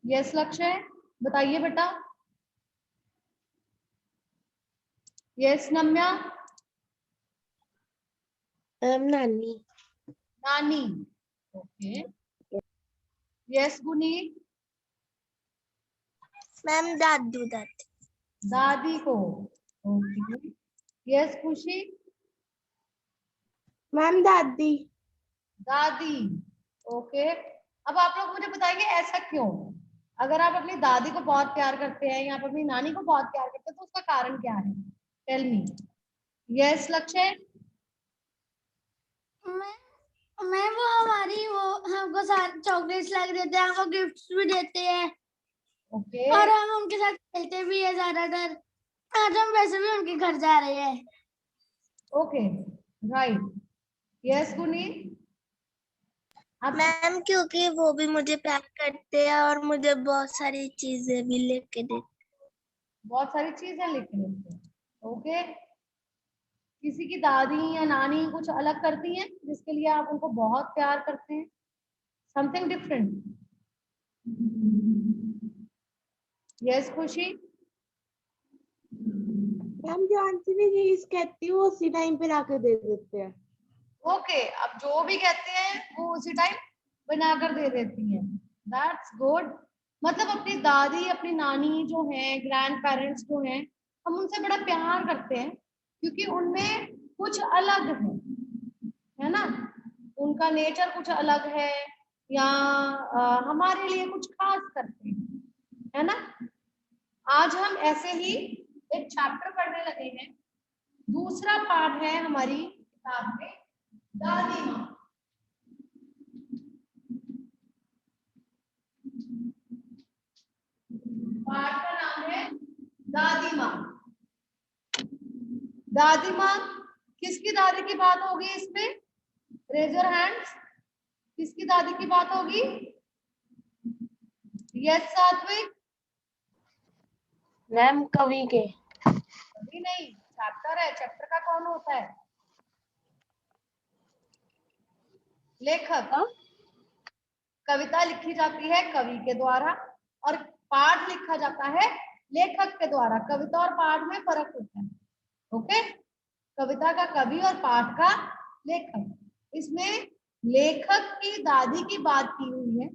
Yes लक्ष्य, बताइए बेटा। यस नम्या। नानी। नानी। ओके। यस गुनीत। मैम दादू दादी। दादी को। ओके। यस खुशी। मैम दादी। दादी। ओके। अब आप लोग मुझे बताएंगे ऐसा क्यों? अगर आप अपनी दादी को बहुत प्यार करते हैं या आप अपनी नानी को बहुत प्यार करते हैं तो उसका कारण क्या है? Tell me. यस लक्ष्य। मैं वो हमारी वो हमको सारे चॉकलेट्स ला के देते हैं, हमको गिफ्ट्स भी देते हैं। ओके। और हम उनके साथ खेलते भी है ज्यादातर। आज हम वैसे भी उनके घर जा रहे हैं। Okay right. Yes Guneet. Ma'am क्योंकि वो भी मुझे प्यार करते हैं और मुझे बहुत सारी चीजें भी लेके देते। बहुत सारी चीजें लेके देते हैं। ओके। किसी की दादी या नानी कुछ अलग करती हैं जिसके लिए आप उनको बहुत प्यार करते हैं? Something different. यस खुशी। मैम जो आंटी ने चीज कहती है वो उसी टाइम पे लाके दे देते हैं। ओके, अब जो भी कहते हैं वो उसी टाइम बनाकर दे देती हैं। That's good. मतलब अपनी दादी अपनी नानी जो है, ग्रैंड पेरेंट्स जो हैं, हम उनसे बड़ा प्यार करते हैं क्योंकि उनमें कुछ अलग है ना? उनका नेचर कुछ अलग है या हमारे लिए कुछ खास करते हैं, है ना? आज हम ऐसे ही एक चैप्टर पढ़ने लगे हैं। दूसरा पार्ट है हमारी किताब में दादी माँ। पाठ का नाम है दादी माँ। दादी माँ, किसकी दादी की बात होगी इसमें? Raise your hands. किसकी दादी की बात होगी? यस सात्विक। मैम कवि के। अभी नहीं, चैप्टर है। चैप्टर का कौन होता है? लेखक। कविता लिखी जाती है कवि के द्वारा और पाठ लिखा जाता है लेखक के द्वारा। कविता और पाठ में फर्क होता है। ओके। कविता का कवि और पाठ का लेखक। इसमें लेखक की दादी की बात की हुई है।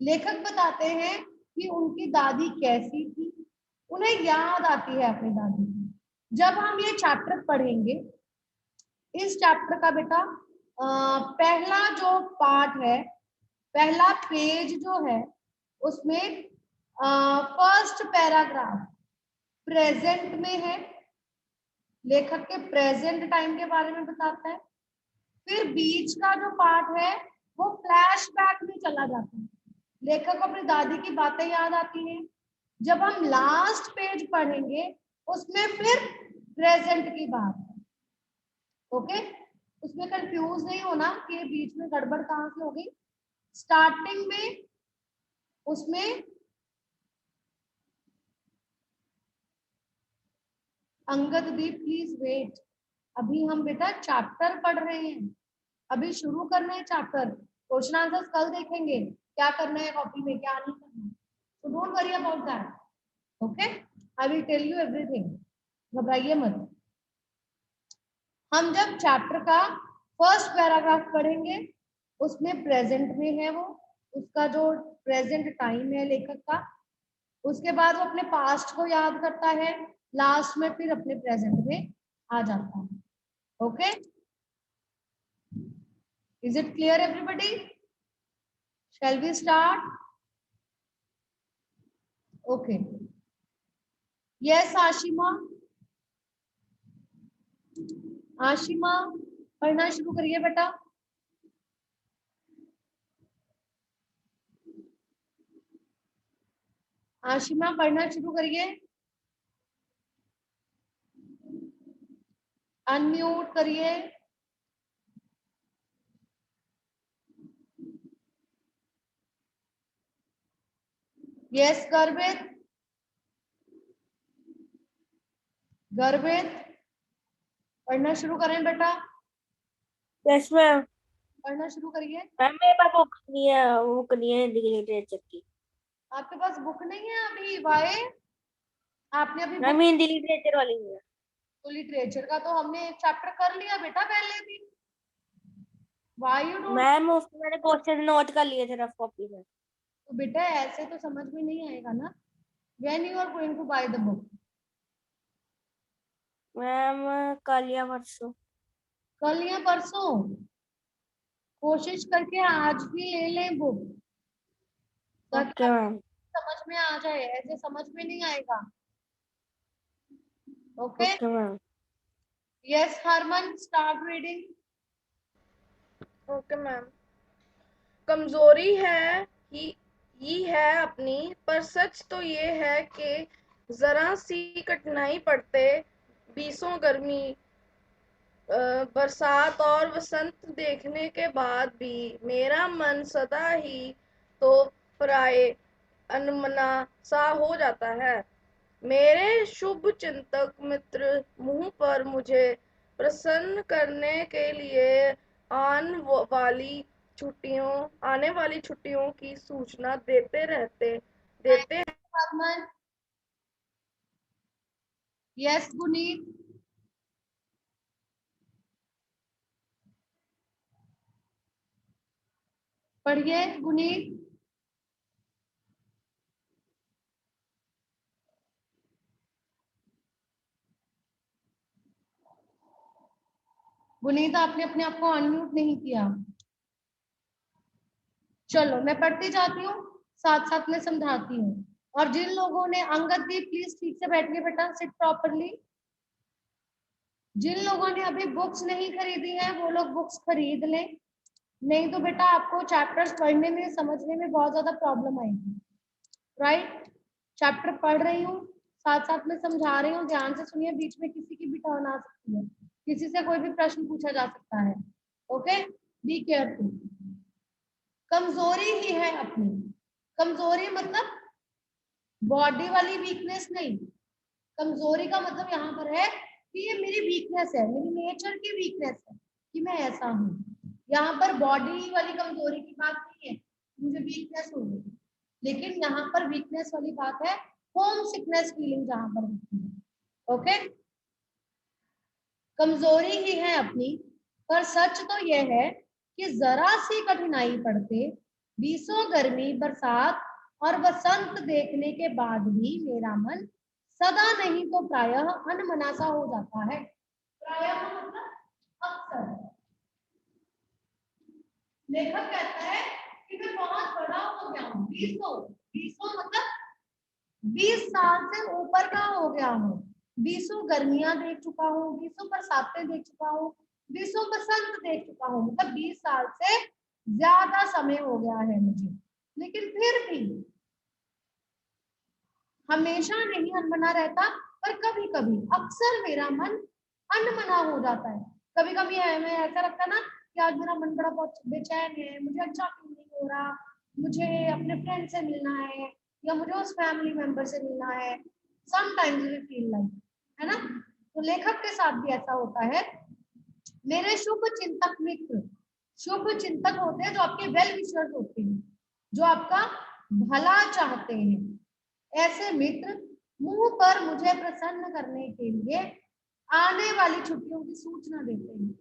लेखक बताते हैं कि उनकी दादी कैसी थी, उन्हें याद आती है अपनी दादी की। जब हम ये चैप्टर पढ़ेंगे, इस चैप्टर का बेटा पहला जो पार्ट है, पहला पेज जो है, उसमें फर्स्ट पैराग्राफ प्रेजेंट में है। लेखक के प्रेजेंट टाइम के बारे में बताता है। फिर बीच का जो पार्ट है वो फ्लैशबैक में चला जाता है। लेखक को अपनी दादी की बातें याद आती हैं। जब हम लास्ट पेज पढ़ेंगे उसमें फिर प्रेजेंट की बात है। ओके। उसमें कंफ्यूज नहीं होना कि बीच में गड़बड़ कहाँ से हो गई। स्टार्टिंग में उसमें अंगद दी प्लीज वेट, अभी हम बेटा चैप्टर पढ़ रहे हैं, अभी शुरू करना है चैप्टर। क्वेश्चन आंसर्स कल देखेंगे क्या करना है कॉपी में, क्या नहीं करना। So don't worry about that. Okay, I will tell you everything, घबराइए मत। हम जब चैप्टर का फर्स्ट पैराग्राफ पढ़ेंगे उसमें प्रेजेंट में है वो, उसका जो प्रेजेंट टाइम है लेखक का। उसके बाद वो अपने पास्ट को याद करता है, लास्ट में फिर अपने प्रेजेंट में आ जाता है। Okay, is it clear everybody? Shall we start? Okay. Yes Ashima. Ashima पढ़ना शुरू करिए बेटा। आशिमा पढ़ना शुरू करिए। अनम्यूट करिए। यस गर्भित। गर्भित पढ़ना शुरू करें बेटा। Yes ma'am. पढ़ना शुरू करिए। मैम मेरे पास बुक नहीं है हिंदी की लिटरेचर की। आपके पास बुक नहीं है अभी? वाई आपने अभी मैम बुक? हिंदी लिटरेचर वाली है। तो लिटरेचर का तो हमने एक चैप्टर कर लिया बेटा पहले भी। Why you don't? मैम उसमें मैंने क्वेश्चन नोट कर लिए थे रफ कॉपी में। तो बेटा ऐसे तो समझ में नहीं आएगा ना। When you are going to buy the book? Ma'am कल या परसों। कल या परसों? कोशिश करके आज ही ले लें बुक, ताकि ओके मैम। समझ में आ जाए, ऐसे समझ में नहीं आएगा। Okay? Okay ma'am. Yes Harman, start reading. Okay ma'am. कमजोरी है ही है अपनी, पर सच तो ये है कि जरा सी कठिनाई पड़ते बीसों गर्मी बरसात और वसंत देखने के बाद भी मेरा मन सदा ही तो पराए अनमना सा हो जाता है। मेरे शुभ चिंतक मित्र मुंह पर मुझे प्रसन्न करने के लिए आने वाली छुट्टियों की सूचना देते हैं। हरमन। यस गुनीत। पढ़िए गुनीत। गुनीत आपने अपने आप को अनम्यूट नहीं किया। चलो मैं पढ़ती जाती हूँ, साथ साथ में समझाती हूँ। और जिन लोगों ने अंगद दी प्लीज ठीक से बैठिए बेटा, सिट प्रॉपरली। जिन लोगों ने अभी बुक्स नहीं खरीदी है वो लोग बुक्स खरीद लें, नहीं तो बेटा आपको चैप्टर्स पढ़ने में समझने में बहुत ज्यादा प्रॉब्लम आएगी। राइट? चैप्टर पढ़ रही हूँ, साथ साथ में समझा रही हूँ, ध्यान से सुनिए, बीच में किसी की भी टर्न आ सकती है, किसी से कोई भी प्रश्न पूछा जा सकता है। Okay, be careful. कमजोरी ही है अपनी। कमजोरी मतलब बॉडी वाली वीकनेस नहीं। कमजोरी का मतलब यहाँ पर है कि ये मेरी वीकनेस है, मेरी नेचर की वीकनेस है कि मैं ऐसा हूँ। यहाँ पर बॉडी वाली कमजोरी की बात नहीं है, मुझे वीकनेस होगी, लेकिन यहाँ पर वीकनेस वाली बात है होम सिकनेस फीलिंग जहां पर होती है। ओके, कमजोरी ही है अपनी, पर सच तो यह है कि जरा सी कठिनाई पड़ते बीसों गर्मी बरसात और वसंत देखने के बाद भी मेरा मन सदा नहीं तो प्रायः अनमना सा हो जाता है। प्रायः मतलब अक्सर। लेखक कहता है कि मैं बहुत बड़ा हो गया हूँ, बीसों मतलब 20 साल से ऊपर का हो गया हूँ, 20 गर्मियां देख चुका हूँ, 20 बरसातें देख चुका हूँ, 20 बसंत देख चुका हूँ, मतलब 20 साल से ज्यादा समय हो गया है मुझे, लेकिन फिर भी हमेशा नहीं अनमना रहता, पर कभी कभी अक्सर मेरा मन अनमना हो जाता है। कभी कभी हमें ऐसा लगता है ना कि आज मेरा मन बड़ा बहुत बेचैन है, मुझे अच्छा फील नहीं हो रहा, मुझे अपने फ्रेंड से मिलना है या मुझे उस फैमिली मेंबर से मिलना है। समटाइम्स वी फील लाइक, है ना? तो लेखक के साथ भी ऐसा होता है। मेरे शुभ चिंतक मित्र, शुभ चिंतक होते हैं जो आपके वेल विशर्स होते हैं, जो आपका भला चाहते हैं, ऐसे मित्र मुंह पर मुझे प्रसन्न करने के लिए आने वाली छुट्टियों की सूचना देते हैं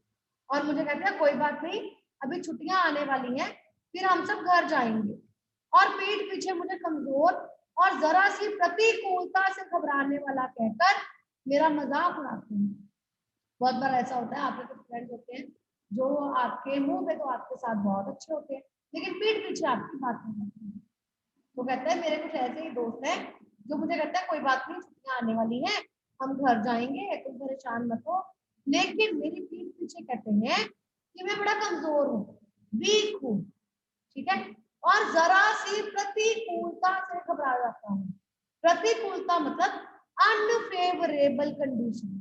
और मुझे कहते हैं कोई बात नहीं, अभी छुट्टियां आने वाली हैं, फिर हम सब घर जाएंगे। और पीठ पीछे मुझे कमजोर और जरा सी प्रतिकूलता से घबराने वाला कहकर मेरा मजाक उड़ाते हैं। बहुत बार ऐसा होता है, आपके कुछ फ्रेंड्स होते हैं जो आपके मुंह पे तो आपके साथ बहुत अच्छे होते हैं, लेकिन पीठ पीछे आपकी बात नहीं करते हैं। तो कहता है मेरे कुछ ऐसे ही दोस्त हैं जो मुझे कहता है कोई बात नहीं, छुट्टियां आने वाली हैं, हम घर जाएंगे, तुम परेशान मत हो, लेकिन मेरी पीठ पीछे कहते हैं कि मैं बड़ा कमजोर हूँ, वीक हूँ, ठीक है, और जरा सी प्रतिकूलता से घबरा जाता हूँ। प्रतिकूलता मतलब अनफेवरेबल कंडीशन।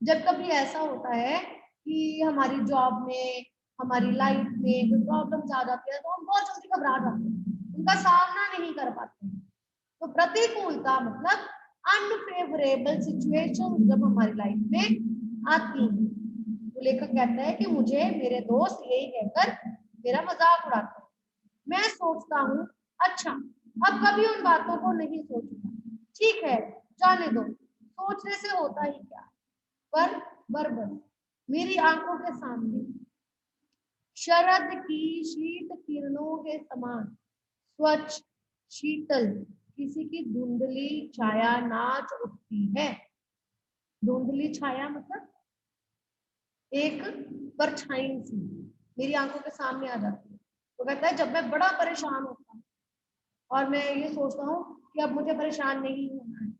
जब कभी ऐसा होता है कि हमारी जॉब में, हमारी लाइफ में कोई प्रॉब्लम्स आ जाती है तो हम बहुत जल्दी घबरा जाते हैं, उनका सामना नहीं कर पाते हैं। तो प्रतिकूलता मतलब अनफेवरेबल सिचुएशन जब हमारी लाइफ में आती है, तो लेखक कहता है कि मुझे मेरे दोस्त यही कहकर मेरा मजाक उड़ाते हैं। मैं सोचता हूँ अच्छा अब कभी उन बातों को नहीं सोचूंगा। ठीक है जाने दो, सोचने से होता ही क्या। पर बरबस मेरी आंखों के सामने शरद की शीत किरणों के समान स्वच्छ शीतल किसी की धुंधली छाया नाच उठती है। धुंधली छाया मतलब एक परछाई सी मेरी आंखों के सामने आ जाती है। तो कहता है जब मैं बड़ा परेशान होता हूँ और मैं ये सोचता हूँ कि अब मुझे परेशान नहीं होना है,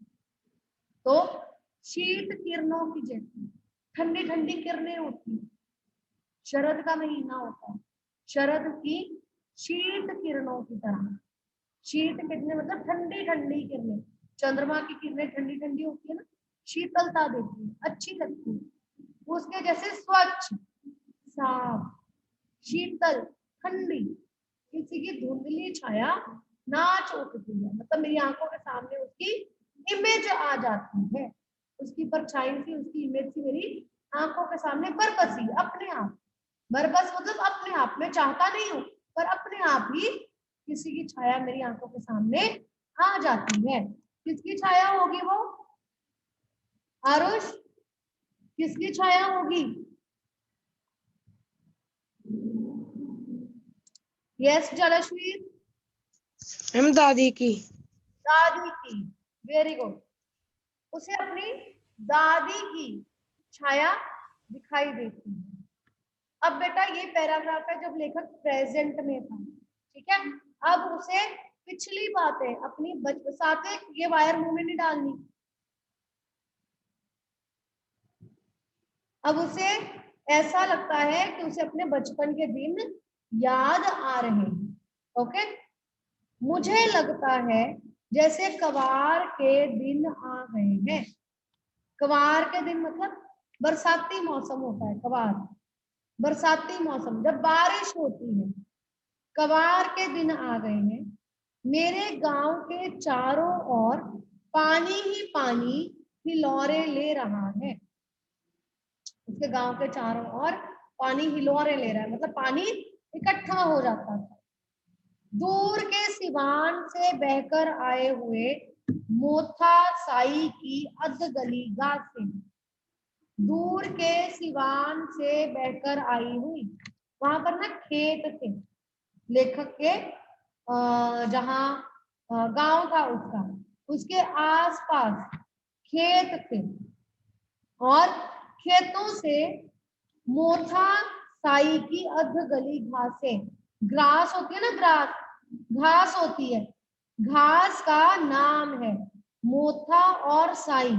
तो शीत किरणों की जैसी ठंडी ठंडी किरणें होती हैं। शरद का महीना होता है, शरद की शीत किरणों की तरह। शीत किरणें मतलब ठंडी ठंडी किरणें। चंद्रमा की किरणें ठंडी ठंडी होती है ना, शीतलता देती है, अच्छी लगती है। उसके जैसे स्वच्छ साफ शीतल ठंडी किसी की धुंधली छाया नाच उठती है, मतलब मेरी आंखों के सामने उसकी इमेज आ जाती है। उसकी परछाई सी उसकी इमेज सी मेरी आंखों के सामने बरबसी अपने आप। बरबस मतलब अपने आप, मैं चाहता नहीं हूँ पर अपने आप ही किसी की छाया मेरी आंखों के सामने आ जाती है। किसकी छाया होगी वो आरुष? किसकी छाया होगी? यस जलश्वी? हम दादी की। दादी की, वेरी गुड। उसे अपनी दादी की छाया दिखाई देती है। अब बेटा ये पैराग्राफ है जब लेखक प्रेजेंट में था, ठीक है। अब उसे पिछली बातें अपनी साथ में ये वायर मुंह में नहीं डालनी। अब उसे ऐसा लगता है कि उसे अपने बचपन के दिन याद आ रहे हैं। ओके, मुझे लगता है जैसे कवार के दिन आ गए हैं। कवार के दिन मतलब बरसाती मौसम होता है। कवार बरसाती मौसम जब बारिश होती है। कवार के दिन आ गए हैं। मेरे गांव के चारों ओर पानी ही पानी हिलोरे ले रहा है। उसके गांव के चारों ओर पानी हिलोरे ले रहा है, मतलब पानी इकट्ठा हो जाता था। दूर के सिवान से बहकर आए हुए मोथा साई की अधगली घासें। दूर के सिवान से बहकर आई हुई, वहां पर ना खेत थे लेखक के, जहां गांव था उसका, उसके आसपास खेत थे और खेतों से मोथा साई की अधगली घासें, ग्रास होती है ना, ग्रास घास होती है, घास का नाम है मोथा और साई,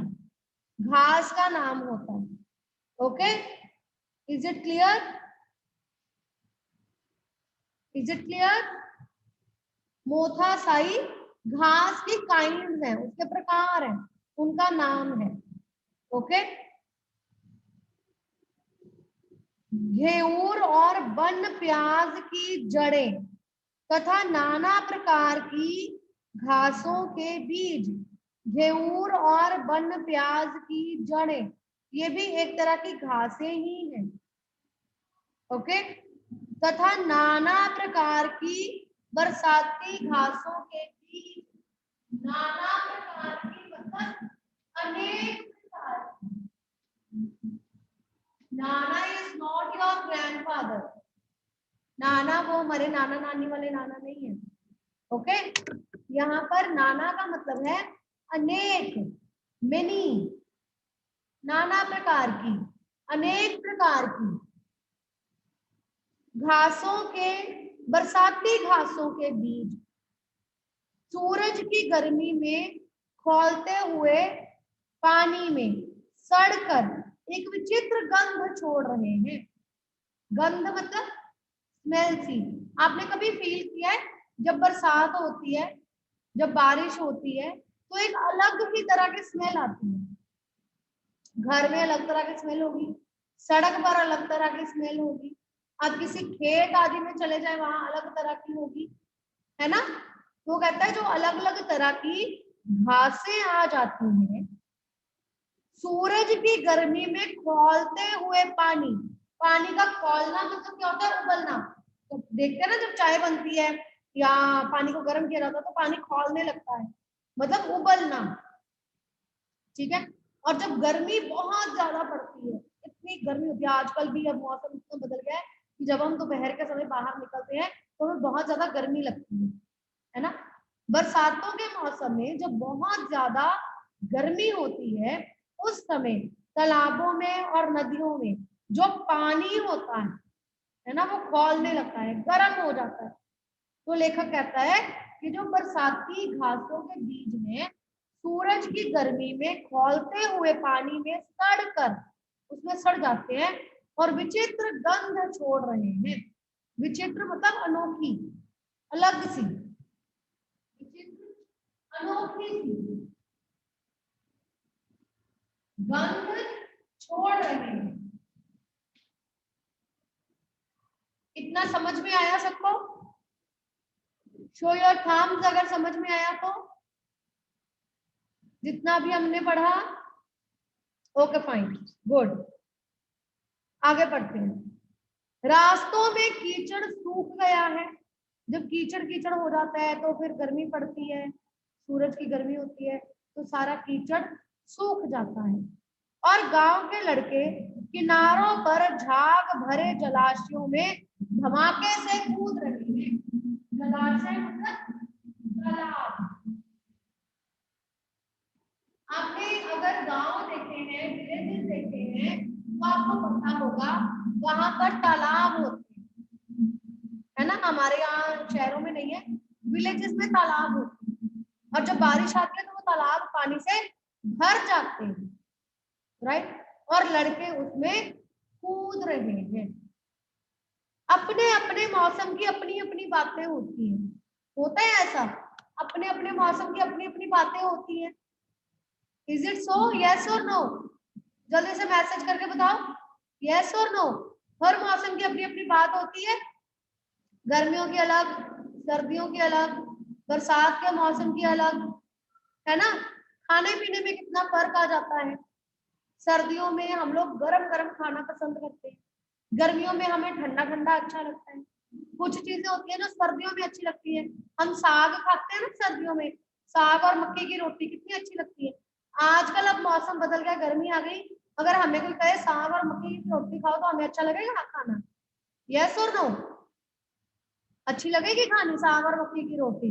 घास का नाम होता है। Okay, is it clear? Is it clear? मोथा साई घास की काइंड है, उसके प्रकार है, उनका नाम है। ओके, घेऊर और वन प्याज की जड़ें तथा नाना प्रकार की घासों के बीज। घेऊर और वन प्याज की जड़ें, ये भी एक तरह की घासें ही हैं। ओके, तथा नाना प्रकार की बरसाती घासों के बीज। नाना प्रकार की मतलब अनेक प्रकार की। नाना इज नॉट योर ग्रैंडफादर। नाना वो हमारे नाना नानी वाले नाना नहीं है। ओके, यहाँ पर नाना का मतलब है अनेक, मेनी, नाना प्रकार की, अनेक प्रकार की घासों के, बरसाती घासों के बीज सूरज की गर्मी में खौलते हुए पानी में सड़कर एक विचित्र गंध छोड़ रहे हैं। गंध मतलब स्मेल सी। आपने कभी फील किया है जब बरसात होती है, जब बारिश होती है तो एक अलग ही तरह की स्मेल आती है। घर में अलग तरह की स्मेल होगी, सड़क पर अलग तरह की स्मेल होगी, आप किसी खेत आदि में चले जाए वहां अलग तरह की होगी, है ना। तो कहता है जो अलग अलग तरह की घासें आ जाती हैं सूरज की गर्मी में खौलते हुए पानी, पानी का खौलना मतलब क्या होता है? उबलना। तो देखते हैं ना जब चाय बनती है या पानी को गर्म किया जाता है तो पानी खौलने लगता है, मतलब उबलना, ठीक है। और जब गर्मी बहुत ज्यादा पड़ती है, इतनी गर्मी होती है, आजकल भी अब मौसम इतना बदल गया है कि जब हम दोपहर के समय बाहर निकलते हैं तो हमें बहुत ज्यादा गर्मी लगती है ना। बरसातों के मौसम में जब बहुत ज्यादा गर्मी होती है उस समय तालाबों में और नदियों में जो पानी होता है ना, वो खौलने लगता है, गर्म हो जाता है। तो लेखक कहता है कि जो बरसाती घासों के बीज में सूरज की गर्मी में खौलते हुए पानी में सड़कर उसमें सड़ जाते हैं और विचित्र गंध छोड़ रहे हैं। विचित्र मतलब अनोखी, अलग सी, विचित्र अनोखी सी गंध छोड़ रहे हैं। इतना समझ में आया सबको? शो योर थम्स अगर समझ में आया तो, जितना भी हमने पढ़ा। Okay fine, good. आगे बढ़ते हैं। रास्तों में कीचड़ सूख गया है। जब कीचड़ कीचड़ हो जाता है तो फिर गर्मी पड़ती है, सूरज की गर्मी होती है तो सारा कीचड़ सूख जाता है। और गांव के लड़के किनारों पर झाग भरे जलाशयों में धमाके से कूद रहे हैं। जलाशय मतलब तालाब। आपने अगर गांव देखे हैं, विलेजेस देखे हैं तो आपको पता होगा वहां पर तालाब होते है ना। हमारे यहाँ शहरों में नहीं है, विलेजेस में तालाब होते हैं और जब बारिश आती है तो वो तालाब पानी से भर जाते हैं, राइट। और लड़के उसमें कूद रहे हैं। अपने अपने मौसम की अपनी अपनी बातें होती हैं, होता है ऐसा, अपने अपने मौसम की अपनी अपनी बातें होती हैं। Is it so? यस और नो? जल्दी से मैसेज करके बताओ, यस और नो। हर मौसम की अपनी अपनी बात होती है, गर्मियों की अलग, सर्दियों की अलग, बरसात के मौसम की अलग, है ना। खाने पीने में कितना फर्क आ जाता है। सर्दियों में हम लोग गरम गरम खाना पसंद करते हैं, गर्मियों में हमें ठंडा ठंडा अच्छा लगता है। कुछ चीजें होती है जो सर्दियों में अच्छी लगती है। हम साग खाते हैं ना सर्दियों में, साग और मक्के की रोटी कितनी अच्छी लगती है। आजकल अब मौसम बदल गया, गर्मी आ गई, अगर हमें कोई कहे साग और मक्के की रोटी खाओ तो हमें अच्छा लगेगा खाना? यस और नो? अच्छी लगेगी खानी साग और मक्के की रोटी?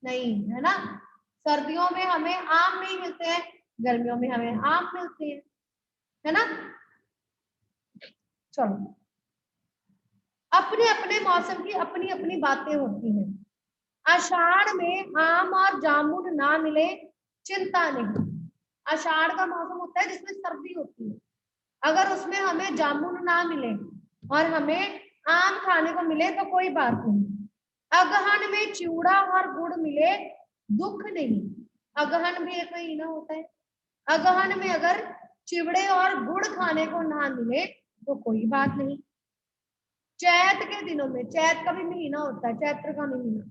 नहीं, है ना। सर्दियों में हमें आम नहीं मिलते हैं, गर्मियों में हमें आम मिलते हैं, है ना। चलो, अपने अपने मौसम की अपनी अपनी बातें होती हैं। आषाढ़ में आम और जामुन ना मिले चिंता नहीं। आषाढ़ का मौसम होता है जिसमें सर्दी होती है, अगर उसमें हमें जामुन ना मिले और हमें आम खाने को मिले तो कोई बात नहीं। अगहन में चिवड़ा और गुड़ मिले दुख नहीं। अगहन भी एक महीना होता है, अगहन में अगर चिवड़े और गुड़ खाने को ना मिले तो कोई बात नहीं। चैत के दिनों में, चैत का भी महीना होता है, चैत्र का महीना,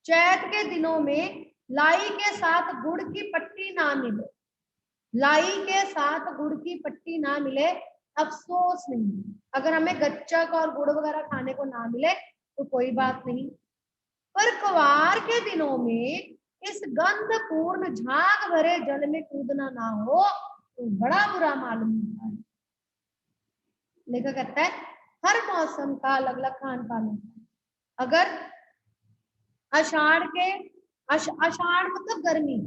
चैत के दिनों में लाई के साथ गुड़ की पट्टी ना मिले, लाई के साथ गुड़ की पट्टी ना मिले अफसोस नहीं। अगर हमें गच्चक और गुड़ वगैरह खाने को ना मिले तो कोई बात नहीं। पर क्वार के दिनों में इस गंध पूर्ण झाग भरे जल में कूदना ना हो तो बड़ा बुरा मालूम होता है। लेखक कहता है हर मौसम का अलग अलग खान पान होता है। अगर आषाढ़ के, आषाढ़ मतलब गर्मी,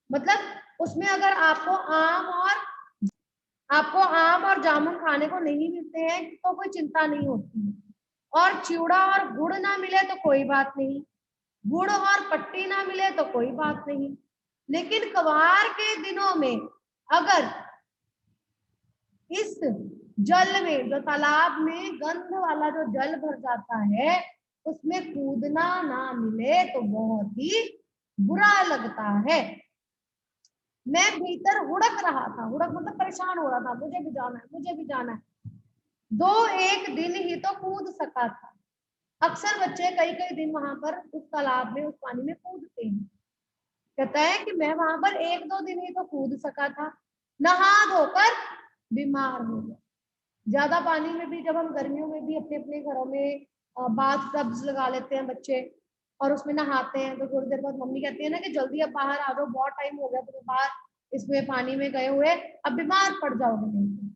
मतलब उसमें अगर आपको आम और जामुन खाने को नहीं मिलते हैं तो कोई चिंता नहीं होती है, और चिवड़ा और गुड़ ना मिले तो कोई बात नहीं, गुड़ और पट्टी ना मिले तो कोई बात नहीं। लेकिन कवार के दिनों में अगर इस जल में, जो तालाब में गंध वाला जो जल भर जाता है, उसमें कूदना ना मिले तो बहुत ही बुरा लगता है। मैं भीतर हुड़क रहा था, हुड़क मतलब परेशान हो रहा था, मुझे भी जाना है, मुझे भी जाना है। 2-1 दिन ही तो कूद सका था। अक्सर बच्चे कई कई दिन वहां पर उस तालाब में, उस पानी में कूदते हैं। कहता है कि मैं वहां पर 1-2 दिन ही तो कूद सका था, नहा धोकर बीमार हो गया। ज्यादा पानी में भी, जब हम गर्मियों में भी अपने अपने घरों में बाथ टब्स लगा लेते हैं बच्चे और उसमें नहाते हैं, तो थोड़ी देर बाद मम्मी कहती है ना कि जल्दी अब बाहर आ जाओ, बहुत टाइम हो गया तुम्हें बाहर इसमें पानी में गए हुए, अब बीमार पड़ जाओगे नहीं तो,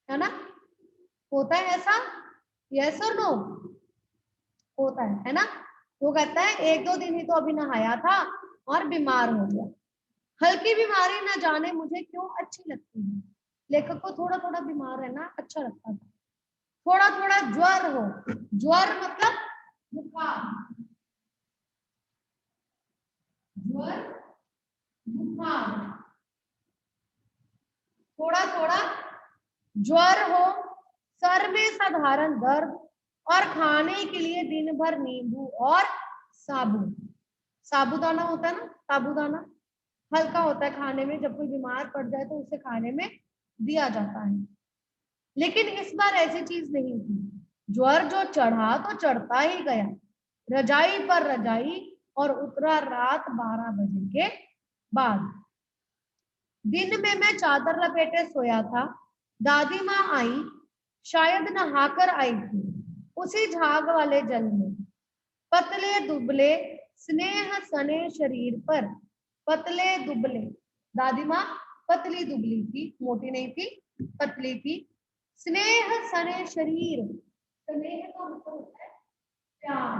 है ना? होता है ऐसा? यस और नो? होता है ना? वो कहता है 1-2 दिन ही तो अभी नहाया था और बीमार हो गया। हल्की बीमारी ना जाने मुझे क्यों अच्छी लगती है। लेखक को थोड़ा थोड़ा बीमार रहना अच्छा लगता था। थोड़ा थोड़ा ज्वर हो, ज्वर मतलब बुखार, ज्वर बुखार, थोड़ा थोड़ा ज्वर हो, सर में साधारण दर्द और खाने के लिए दिन भर नींबू और साबुन, साबुदाना होता है ना, साबुदाना हल्का होता है खाने में, जब कोई बीमार पड़ जाए तो उसे खाने में दिया जाता है। लेकिन इस बार ऐसी चीज नहीं थी। ज्वर जो चढ़ा तो चढ़ता ही गया, रजाई पर रजाई, और उतरा रात 12 बजे के बाद। दिन में मैं चादर लपेटे सोया था, दादी माँ आई, शायद नहाकर आई थी उसी झाग वाले जल में। पतले दुबले स्नेह सने शरीर पर, पतले दुबले, दादी माँ पतली दुबली थी, मोटी नहीं थी, पतली थी। स्नेह सने शरीर, स्नेह का मतलब होता है प्यार,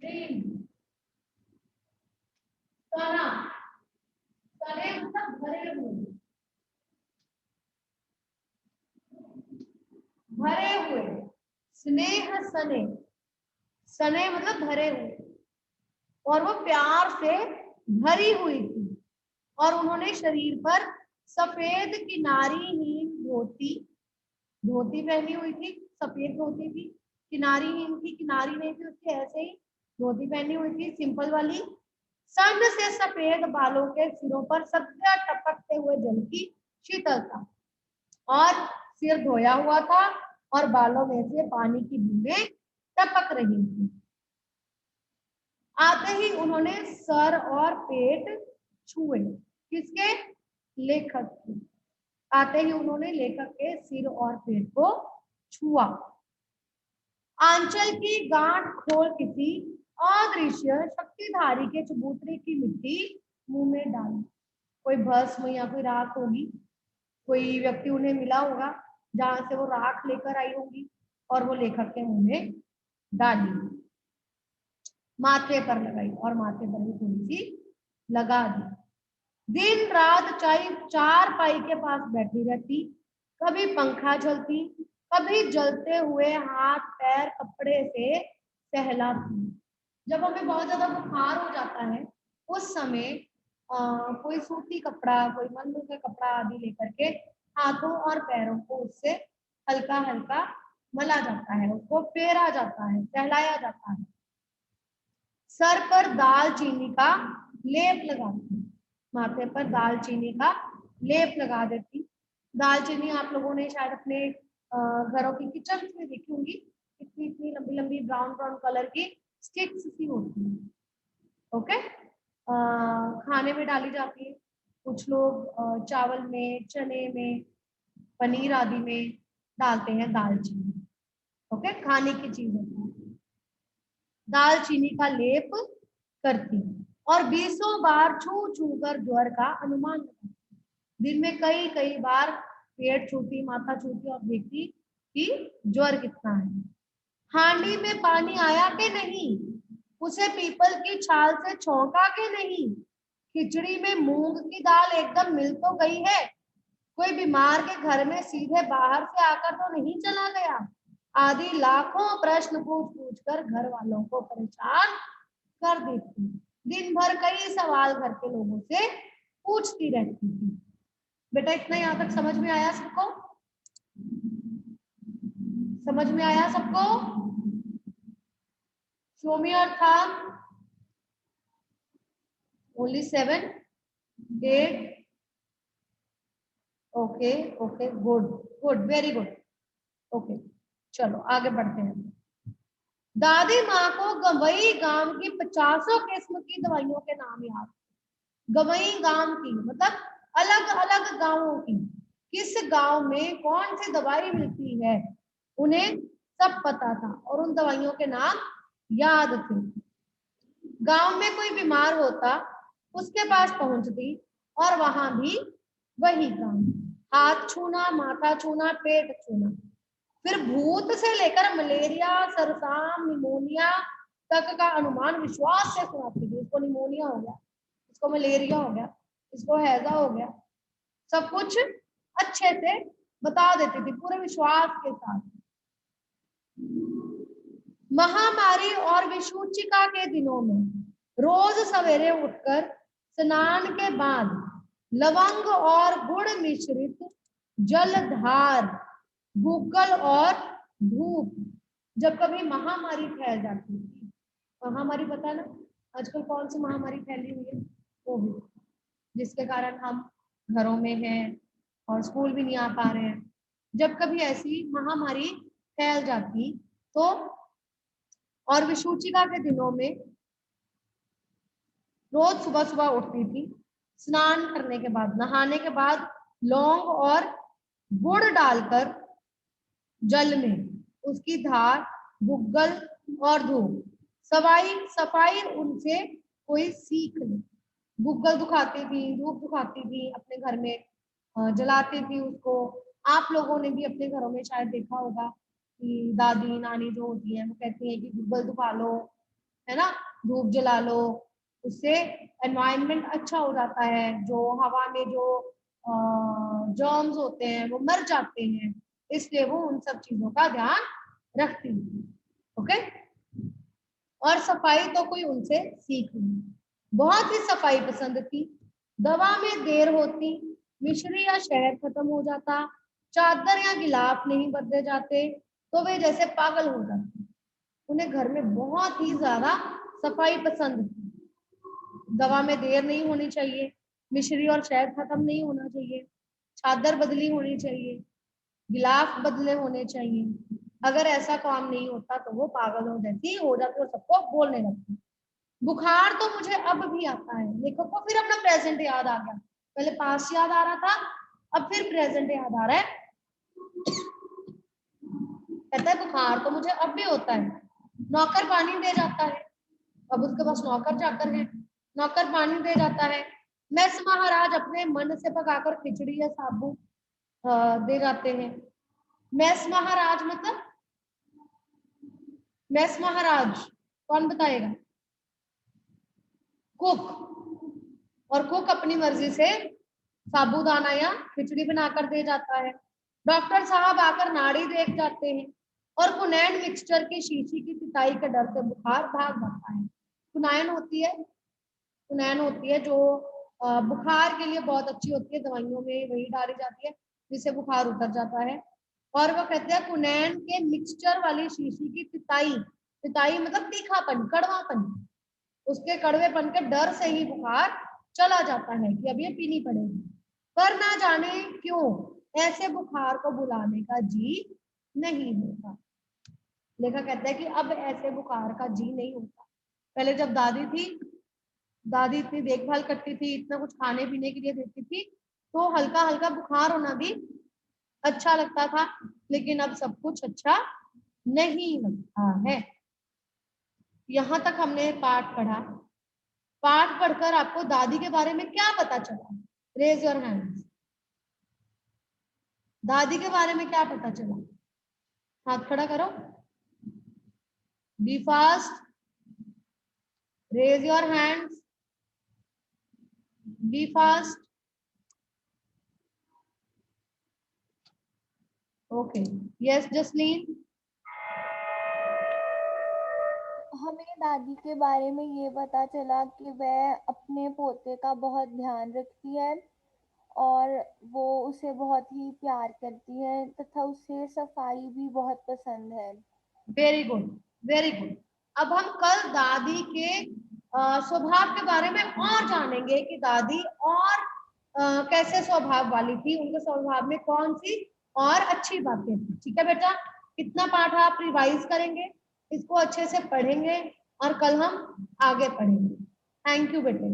प्रेम। सना, सने मतलब भरे हुए, भरे हुए, स्नेह सने, सने मतलब भरे हुए, और वो प्यार से भरी हुई थी। और उन्होंने शरीर पर सफेद किनारीहीन धोती, धोती पहनी हुई थी, सफेद धोती थी, किनारीहीन थी, किनारी नहीं थी उसके, ऐसे ही धोती पहनी हुई थी सिंपल वाली। संग से सफेद बालों के सिरों पर सदा टपकते हुए जल की शीतलता, और सिर धोया हुआ था और बालों में से पानी की बूंदें टपक रही थी। आते ही उन्होंने सर और पेट छुए, किसके? लेखक के। आते ही उन्होंने लेखक के सिर और पेट को छुआ। आंचल की गांठ खोल किसी अदृश्य शक्तिधारी के चबूतरे की मिट्टी मुंह में डाली। कोई भस्म या कोई राख होगी, कोई व्यक्ति उन्हें मिला होगा जहां से वो राख लेकर आई होगी, और वो लेखक के मुंह में डाली, माथे पर लगाई और माथे पर भी थोड़ी सी लगा दी। दिन रात चार पाई के पास बैठी रहती, कभी पंखा झलती, कभी जलते हुए हाथ पैर कपड़े से सहलाती। जब हमें बहुत ज्यादा बुखार हो जाता है उस समय कोई सूती कपड़ा, कोई मलमल का कपड़ा आदि लेकर के हाथों और पैरों को उससे हल्का हल्का मला जाता है, उसको फेरा जाता है, सहलाया जाता है। सर पर दालचीनी का लेप लगाती, माथे पर दालचीनी का लेप लगा देती। दालचीनी आप लोगों ने शायद अपने घरों की किचन में देखी होंगी, इतनी इतनी लंबी लंबी ब्राउन ब्राउन कलर की स्टिक्स सी होती है। ओके, खाने में डाली जाती है, कुछ लोग चावल में, चने में, पनीर आदि में डालते हैं दालचीनी। ओके, खाने की चीज होती है। दालचीनी का लेप करती और 20 बार छू छू कर ज्वर का अनुमान लगाती। दिन में कई कई बार पेट छूती, माथा छूती और देखती कि ज्वर कितना है। हांडी में पानी आया कि नहीं, उसे पीपल की छाल से छौंका कि नहीं, खिचड़ी में मूंग की दाल एकदम मिल तो गई है, कोई बीमार के घर में सीधे बाहर से आकर तो नहीं चला गया, आदि लाखों प्रश्न पूछ पूछ कर घर वालों को परेशान कर देती। दिन भर कई सवाल घर के लोगों से पूछती रहती थी। बेटा इतना यहाँ तक समझ में आया सबको? समझ में आया सबको? Show me your thumb. Only 7, 8. Okay, okay, good, good, very good. Okay, चलो आगे बढ़ते हैं। दादी माँ को गवई गांव की 50 किस्म की दवाइयों के नाम याद। गवई गांव की मतलब अलग अलग गांवों की, किस गांव में कौन सी दवाई मिलती है उन्हें सब पता था और उन दवाइयों के नाम याद थे। गांव में कोई बीमार होता उसके पास पहुंचती और वहां भी वही काम, हाथ छूना, माथा छूना, पेट छूना। फिर भूत से लेकर मलेरिया, सरसाम, निमोनिया तक का अनुमान विश्वास से सुनाती थी। इसको निमोनिया हो गया, इसको मलेरिया हो गया, इसको हैजा हो गया, सब कुछ अच्छे से बता देती थी पूरे विश्वास के साथ। महामारी और विषूचिका के दिनों में रोज सवेरे उठकर स्नान के बाद लवंग और गुड़ मिश्रित जलधार, गूगल और धूप, जब कभी महामारी फैल जाती थी, महामारी पता ना आजकल कौन सी महामारी फैली हुई है, कोविड, जिसके कारण हम घरों में हैं और स्कूल भी नहीं आ पा रहे हैं। जब कभी ऐसी महामारी फैल जाती तो, और विषूचिका के दिनों में रोज सुबह सुबह उठती थी, स्नान करने के बाद, नहाने के बाद लौंग और गुड़ डालकर जल में उसकी धार, गुग्गल और धूप, सफाई उनसे कोई सीख ले। गुग्गल दुखाती थी, धूप दुखाती थी, अपने घर में जलाती थी उसको। आप लोगों ने भी अपने घरों में शायद देखा होगा कि दादी नानी जो होती है वो कहती है कि गुग्गल दुखा लो, है ना, धूप जला लो, उससे एनवायरनमेंट अच्छा हो जाता है, जो हवा में जो जर्म्स होते हैं वो मर जाते हैं, इसलिए वो उन सब चीजों का ध्यान रखती है। ओके, और सफाई तो कोई उनसे सीख नहीं, बहुत ही सफाई पसंद थी। दवा में देर होती, मिश्री या शहद खत्म हो जाता, चादर या गिलाफ नहीं बदले जाते तो वे जैसे पागल हो जाते। उन्हें घर में बहुत ही ज्यादा सफाई पसंद थी। दवा में देर नहीं होनी चाहिए, मिश्री और शहद खत्म नहीं होना चाहिए, चादर बदली होनी चाहिए, गिलाफ बदले होने चाहिए। अगर ऐसा काम नहीं होता तो वो पागल हो जाती, हो जाती और सबको बोलने लगती। बुखार तो मुझे अब भी आता है। लेखक को फिर अपना प्रेजेंट याद आ गया, पहले पास्ट याद आ रहा था, अब फिर प्रेजेंट याद आ रहा है। कहता है बुखार तो मुझे अब भी होता है, नौकर पानी दे जाता है, अब उसके पास नौकर चाकर है, नौकर पानी दे जाता है। मैस महाराज अपने मन से पकाकर खिचड़ी या साबू दे जाते हैं। मैस महाराज मतलब, मैस महाराज कौन बताएगा? कुक, और कुक अपनी मर्जी से साबूदाना या खिचड़ी बनाकर दे जाता है। डॉक्टर साहब आकर नाड़ी देख जाते हैं और कुनैन मिक्सचर की शीशी की पिटाई के डर से बुखार भाग जाता है। कुनैन होती है, कुनैन होती है जो बुखार के लिए बहुत अच्छी होती है, दवाइयों में वही डाली जाती है जिससे बुखार उतर जाता है। और वो कहते हैं कुनैन के मिक्सचर वाली शीशी की पिटाई, पिटाई मतलब तीखापन, कड़वापन, उसके कड़वेपन के डर से ही बुखार चला जाता है कि अब ये पीनी पड़ेगी। पर ना जाने क्यों ऐसे बुखार को बुलाने का जी नहीं होता। लेखक कहता है कि अब ऐसे बुखार का जी नहीं होता। पहले जब दादी थी, दादी इतनी देखभाल करती थी, इतना कुछ खाने पीने के लिए देती थी, तो हल्का हल्का बुखार होना भी अच्छा लगता था, लेकिन अब सब कुछ अच्छा नहीं लगता है। यहाँ तक हमने पाठ पढ़ा। पाठ पढ़कर आपको दादी के बारे में क्या पता चला? Raise your hands. दादी के बारे में क्या पता चला? हाथ खड़ा करो, be fast, raise your hands, be fast. Okay, yes Jasleen. हमें दादी के बारे में ये पता चला कि वह अपने पोते का बहुत ध्यान रखती है और वो उसे बहुत ही प्यार करती है तथा उसे सफाई भी बहुत पसंद है। Very good, very good. अब हम कल दादी के स्वभाव के बारे में और जानेंगे कि दादी और कैसे स्वभाव वाली थी, उनके स्वभाव में कौन सी और अच्छी बातें थी। ठीक है बेटा, इतना पाठ आप रिवाइज करेंगे, इसको अच्छे से पढ़ेंगे और कल हम आगे पढ़ेंगे। थैंक यू बेटे।